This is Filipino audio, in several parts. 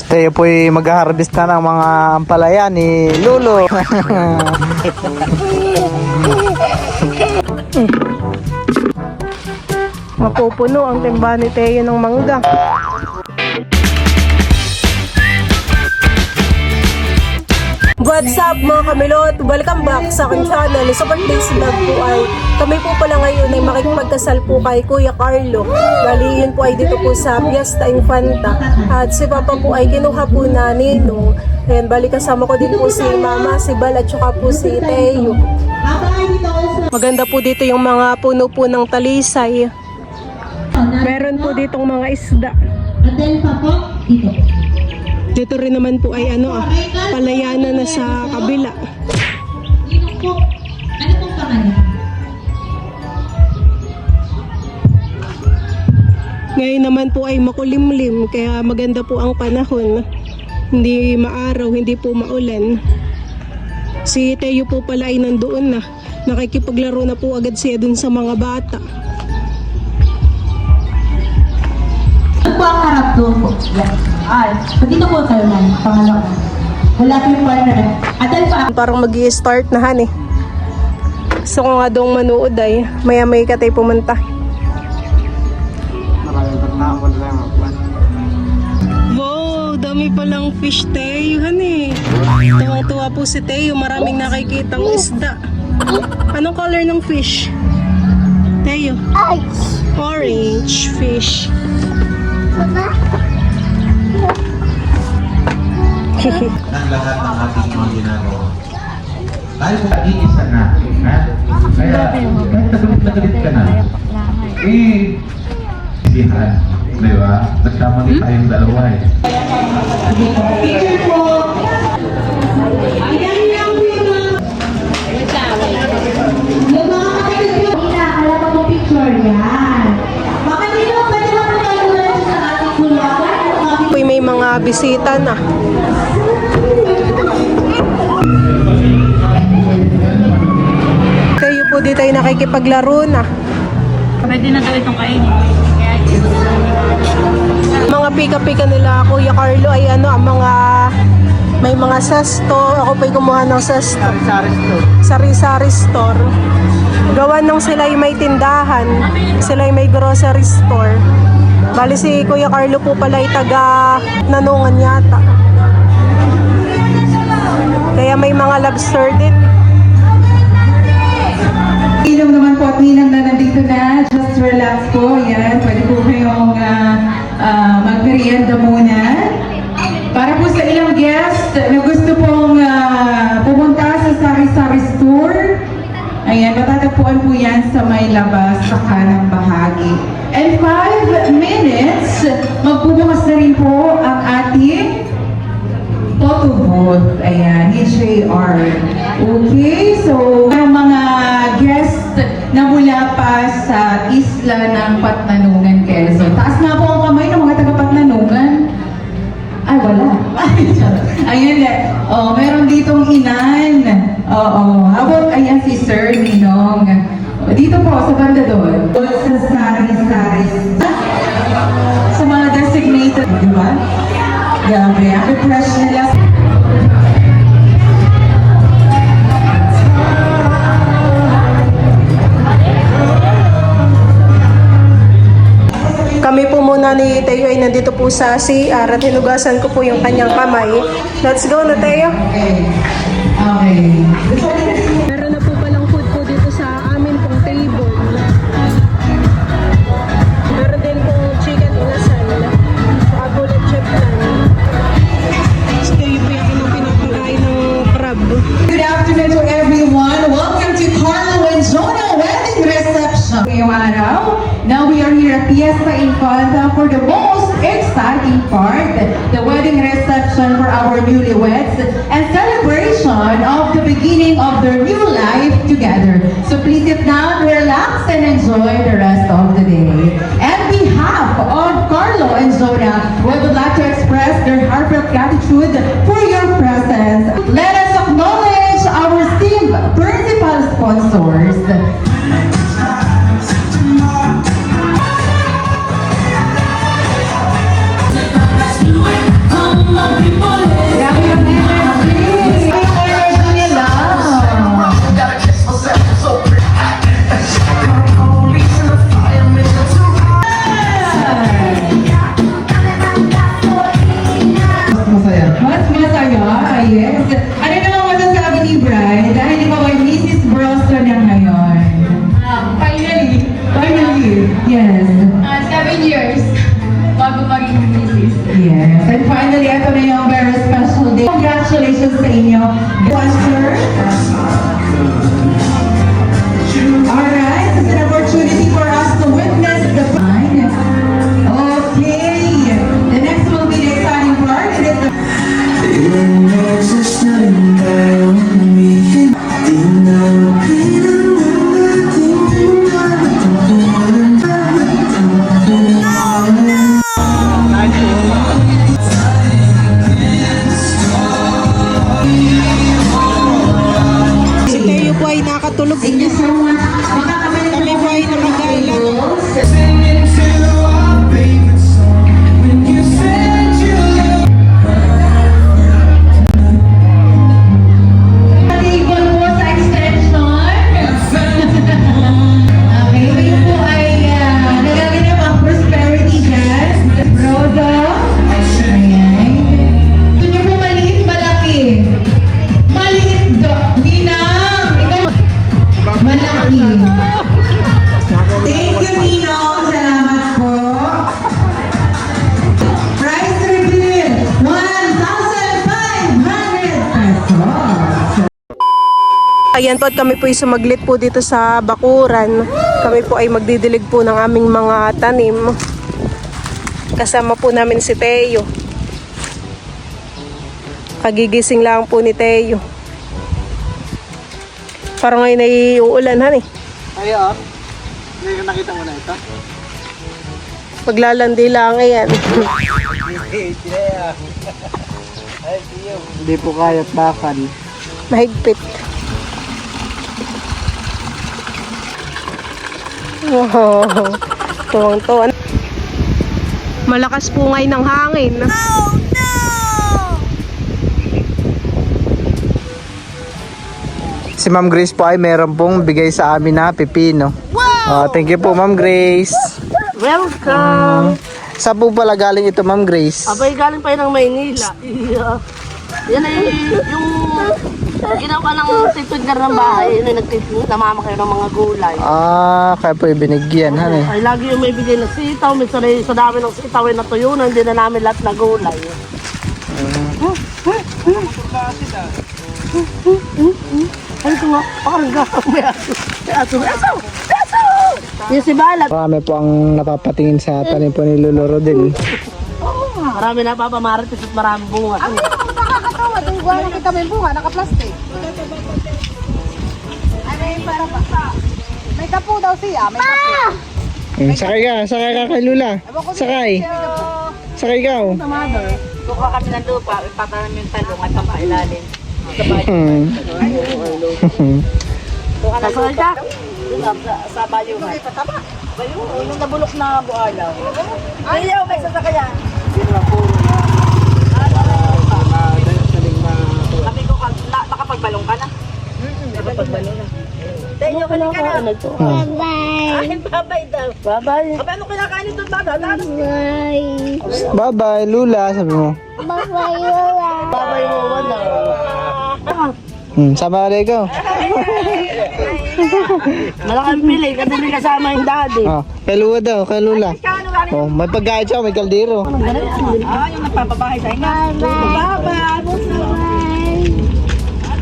Tayo po'y mag-harvest na ng mga ampalaya ni Lolo. Mapupuno ang timba ni Teo ng mangga. What's up mga kamilot? Welcome back sa aking channel. Sa birthday vlog po ay kami po pala ngayon ay makikipagkasal po kay Kuya Carlo. Bali yun po ay dito po sa Fiesta Infanta. At si Papa po ay kinuha po na ninong. Ayan, bali kasama ko din po si Mama, si Bal at saka po si Teo. Maganda po dito yung mga puno po ng talisay. Meron po ditong mga isda. Dito rin naman po ay palayanan na sa kabila. Ano pong pangalan? Ngayon naman po ay makulimlim kaya maganda po ang panahon. Hindi maaraw, hindi po maulan. Si Teo po pala ay nandoon na. Nakikipaglaro na po agad siya dun sa mga bata. Ano po ang harap doon po? Dito po tayo na, pangalawa. Wala po yung partner. Adal pa. Parang mag-i-start na han eh. So kung nga doong manood ay maya-may ka tayo pumunta. Wow, dami palang fish Teo han eh. Tuwang-tuwa po si Teo, maraming nakikitang isda. Anong color ng fish? Teo? Orange fish. ng lahat ng ating mga ginagawa. Tayo po iisa na. Ha? Kaya, kahit nagalit ka na, isihan. Di ba? Nagsama din tayong dalawa eh. Picture po. Ayan lang po yung mga kapatid po. Alam mo po picture yan. Baka dito, pwede ba tayo sa ating kulawan? May mga bisita na. Kayo po dito ay nakikipaglaro na. Pwede na daw itong kainin. Mga pika-pika nila Kuya Carlo ay may mga sesto. Ako pa'y kumuha ng sesto. Sari-sari store. Gawa nung sila ay may tindahan. Sila ay may grocery store. Bali si Kuya Carlo po pala ay taga Nanungan yata. Kaya may mga lobster din. Inom naman po at ninang na nandito na. Just relax po. Yan. Pwede po kayong magmerienda muna. Para po sa ilang guest na gusto pong pumunta sa Sari-Sari Store. Ayan, matatagpuan po yan sa may labas sa kanang bahagi. And 5 minutes, magbubukas na rin po ang ating photo booth. Ayan, HAR. Okay, so ang mga guest na mula pa sa isla ng Patnanungan, Quezon. Taas nga po ang kamay ng mga taga-Patnanungan. Ay, wala. Ayan, meron ditong inan. Ayan si Sir Ninong. Dito po, sa banda doon. Sa Sari-Sari. Sa mga designated, di ba? Grabe, ang refresh nila. Kami po muna ni Teo ay nandito po sa CR at hinugasan ko po yung kanyang kamay. Let's go na Teo. Okay. Meron na po palang food po dito sa amin pong table. Meron din pong chicken inasal. Saka bullet chip lang. So kayo po yung pinapakain ng crab. Good afternoon to everyone. Welcome to Carlo and Jonah Wedding Reception. Ngayong araw, now we are here at Fiesta Infanta for the most exciting part, the wedding reception for our newlyweds and celebration of the beginning of their new life together. So please sit down, relax, and enjoy the rest of the day. On behalf of Carlo and Jonah, we would like to express their heartfelt gratitude for your presence. Let us acknowledge our esteemed principal sponsors. Yes. 7 years. Bago maging misis. Yes. And finally, ito na yung very special day. Congratulations sa inyo. Pleasure. Alright, it's an opportunity for us to witness the fine. Okay. The next will be the exciting part. It is the Si Teo po ay nakatulog. Thank you so much. Makakabalik Kami po ay nakagala. Table po sa extension. Okay, kayo po ay nagaganap ang prosperity dyan. Brodo. Ayan. Gusto niyo po maliit, malaki. Maliit do. Ninang. Ikaw. Malaki. Thank you, Ninong. Salamat po. Price reveal, 1,500 pesos. Ayan po at kami po ay sumaglit po dito sa bakuran. Kami po ay magdidilig po ng aming mga tanim. Kasama po namin si Teo. Kagigising lang po ni Teo. Parang ngayon ay uulan, han eh. Ayo, ngayon nakita mo na ito? Paglalandi lang ayan. Hindi po kaya't bakal. Mahigpit. Wow. Tuwang-tuwan. Malakas po ngayon ng hangin. Si Ma'am Grace po ay meron pong bigay sa amin na pipino. Wow! Thank you po, Ma'am Grace. Welcome! Saan po pala galing ito, Ma'am Grace? Abay, galing pa yun ng Maynila. Yan ay yung ginawa ng titudgar ng bahay. Yun ay namama kayo ng mga gulay. Kaya po ibinigyan, han eh. Ay, lagi yung may bigay na sitaw. Minsan ay sa dami ng sitaw ay natuyunan. Hindi na namin lahat na gulay. Ay, ito nga. Parang gawang may aso. May aso, may aso! May aso! Yung si Balag. Marami po ang napapatingin sa tanim po ni Lolo Rodel. Marami na papamaritis at marami bunga. Nakakatawa. Itong buwan nakita mo yung bunga, naka-plastic. Ano yung para basta? May kapo daw siya, may kapo. Sakay ka kay Lula. Sakay. Sakay ka. Oh. Kuha kami ng lupa, ipatanim yung talong at pampailalim. Kuha ng lupa. Sa bayungan. Bayungan, yung nabulok na bualaw. Ayaw, may sasakayan. Sabi ko, nakapagbalong ka na? Nakapagbalong na. Tayo ka na. Bye-bye. Bye-bye daw. Bye-bye. Ano kinakain ito? Bye-bye, Lula, sabi mo. Babay mo, wala. Sama ka ikaw. Malaking pili, kasi may kasama yung daddy. Kay Lula daw, kay Lula. May pagkain siya, may kaldero. Yung nagpapabahay sa inyo.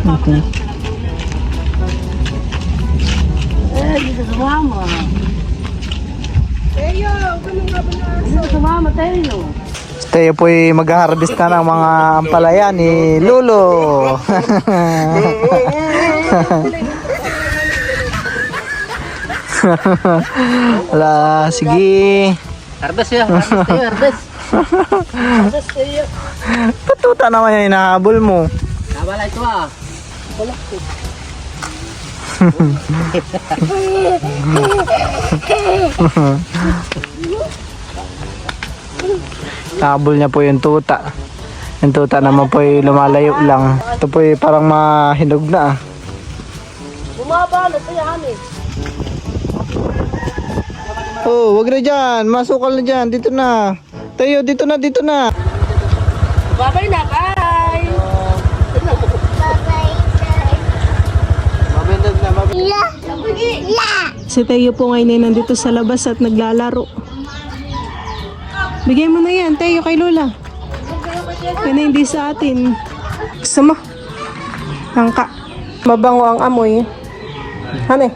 Bye-bye. Dito sa mama. Tayo, ganun nga ba na? Dito sa mama, tayo. Tayo po'y mag-harvest na ng mga ampalaya ni Lolo. Wala, sige. Harvest ya, harvest. Harvest tayo. Patuta naman yung hinahabol mo. Nawala ito ah. Habol niya po yung tuta. Yung tuta naman po lumalayo lang. Ito po parang mahinog na. Bumaba na siya, honey. Oh, wag na dyan. Masukal na dyan. Dito na. Tayo, dito na, dito na. Babay na, bye! Si Teo po ngayon ay nandito sa labas at naglalaro. Bigay mo na yan, Teo, kay Lola. Yan ay hindi sa atin. Gusto mo? Langka. Mabango ang amoy. Ano eh?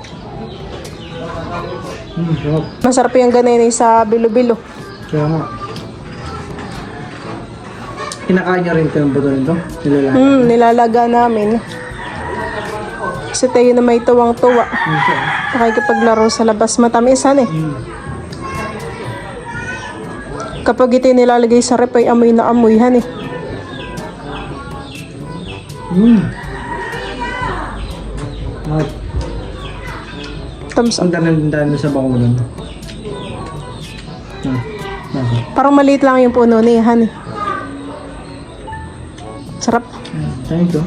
Masarap yung ganyan sa bilo-bilo. Kaya nga. Kinakain niyo rin ito yung buto nito? Nilalagay. Nilalaga namin. Si Teo na may tuwang-tuwa. Nakikipaglaro sa labas. Matamis, eh. Kapag ito nilalagay sa rep ay amoy na amoy, eh. Thumbs up. Ang danan sa bango nun. Parang maliit lang yung puno niya, eh. Sarap. Thank you.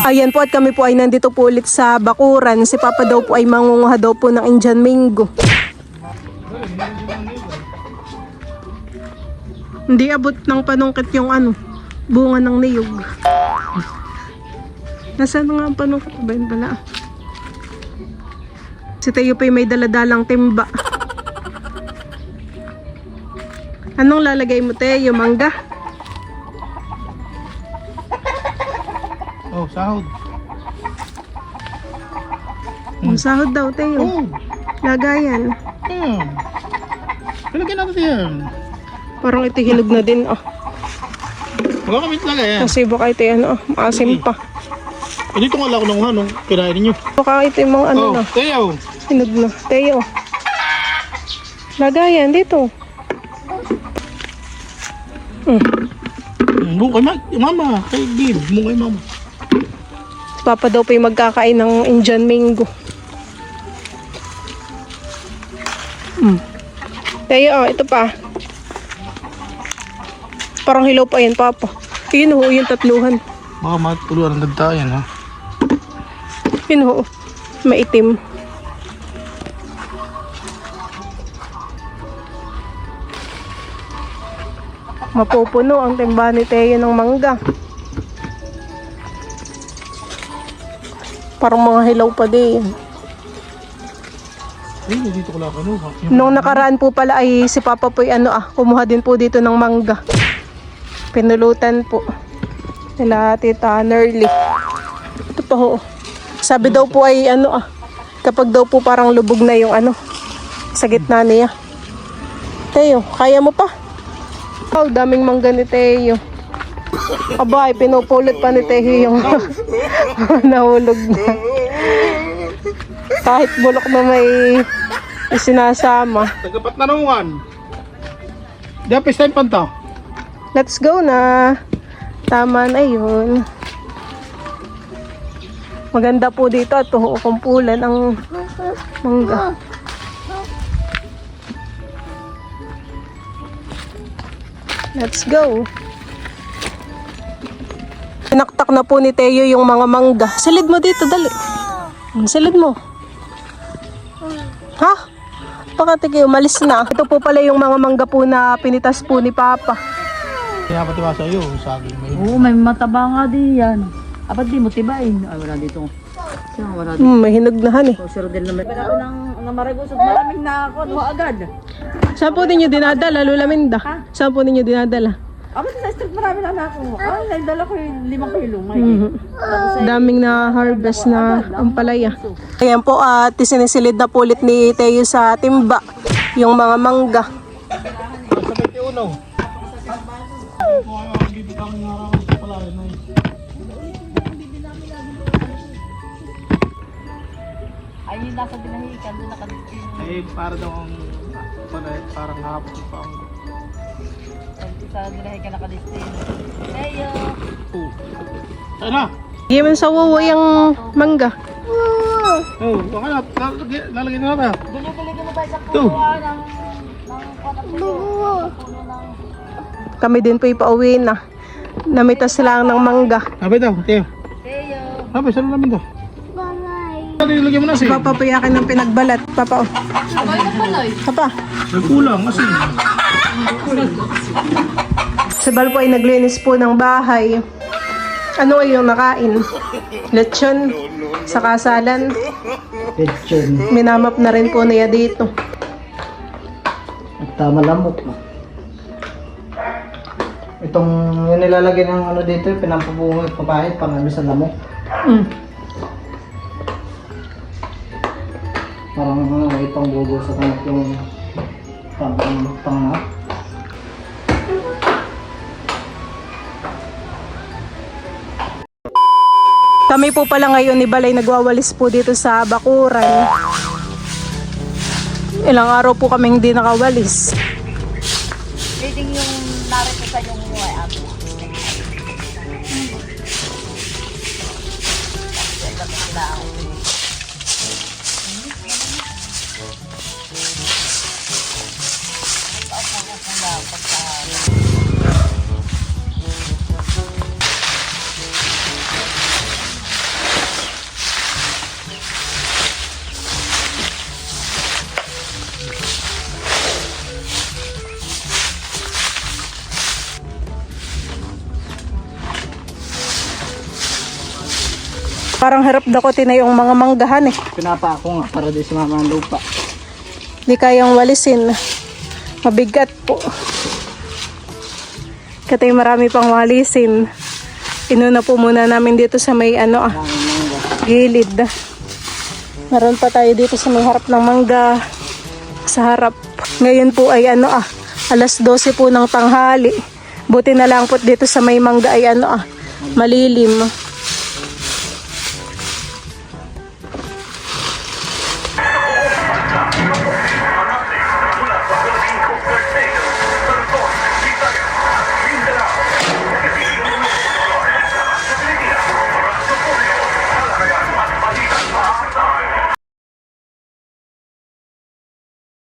Ayan po at kami po ay nandito po ulit sa bakuran. Si Papa daw po ay mangunguha daw po ng Indian mango. Hindi abot ng panungkit yung bunga ng niyog. Nasaan nga ang panungkit? Ba yun pala? Si Teo pa may daladalang timba. Anong lalagay mo, Teo? Mangga? Oh, sahod. Ang sahod daw, Teo. Lagayan. Pilagyan natin yan. Parang ito hinog na din, Magkakamit lang yan. Kasi baka ito maasim pa. Dito nga lang ako nang hanong kinain ninyo. Baka ito yung mga na, Teo. hinog na. Teo. Lagayan dito. Buong kay mama. Kay Gib. Buong kay mama. Si Papa daw pa yung magkakain ng Indian mango. Teo, ito pa. Parang hilaw pa yan, Papa. Yun ho, yung tatluhan. Baka matuluan ang ganda yan, ha? Yun ho, maitim. Mapupuno ang timba ni Teo ng mangga. Parang mga hilaw pa din. Ay, dito ko lang kanuha. Nung nakaraan po pala ay si Papa po ay kumuha din po dito ng mangga. Pinulutan po nila Tita Nerly. Ito pa ho. Sabi daw po ay kapag daw po parang lubog na yung sa gitna niya. Teo, kaya mo pa? Oh, daming mangga ni Teo. Aba, ay pinupulot pa ni Teo yung nahulog na. Kahit bulok na may isinasama. Tagapat na naungan. Diapis time panta. Let's go na. Tama na yun. Maganda po dito at kumpulan ang mangga. Let's go. Pinaktak na po ni Teo yung mga mangga. Silid mo dito, dali. Silid mo. Ha? Baka tigil, umalis na. Ito po pala yung mga mangga po na pinitas po ni Papa. Kaya patiwa sa iyo, saging may. Oo, may mataba nga din yan. Apat di mo tibain. Ay, wala dito. Siya, wala dito. May hinagnahan eh. Siro din naman. Pero nang maragusot, maraming nakakuha agad. Saan po ninyo dinadala, Lola Minda? Saan po ninyo dinadala? Apat sa street marami na nakuha. Nagdala ko yung 5 kilo. Daming na harvest na ampalaya. Ayan po at isinisilid na po ulit ni Teo sa timba yung mga mangga. Sa 21. Ay, yung nasa dinahikan, doon nakadipin. Eh, para daw ang parang hapon pa ang Sa dinahikan nakadipin. Heyo! Sana. Giman sa wuwo yung mangga. Oh, baka lalagyan na natin. Gulo-gulo mo tayo sa puno ng Kami din po ipauwi na. Namitas lang ng mangga. Abay daw, Teo. Heyo! Abay, saan namin daw? Bye-bye. Lagyan mo na Si Papa payakin ng pinagbalat. Papa, Papa. May kulang kasi. Si Bal po ay naglinis po ng bahay. Ano ay yung nakain? Lechon sa kasalan. Kitchen. Minamap na rin po niya dito. At malamok. Itong yung nilalagay ng ano dito, pinampabungo at papahit pang ano sa lamok. Mm. Parang itong bugo sa kanak yung pang Kami po pala ngayon ni Balay nagwawalis po dito sa bakuran. Ilang araw po kaming hindi nakawalis. Reading yung narito sa yung UI app. Parang harap dakotin na yung mga manggahan eh. Pinapa ako nga para di sumama ang lupa. Di kayang walisin. Mabigat po. Katay marami pang walisin. Inuna po muna namin dito sa may gilid. Meron pa tayo dito sa may harap ng mangga. Sa harap. Ngayon po ay alas 12 po ng tanghali. Buti na lang po dito sa may mangga ay malilim.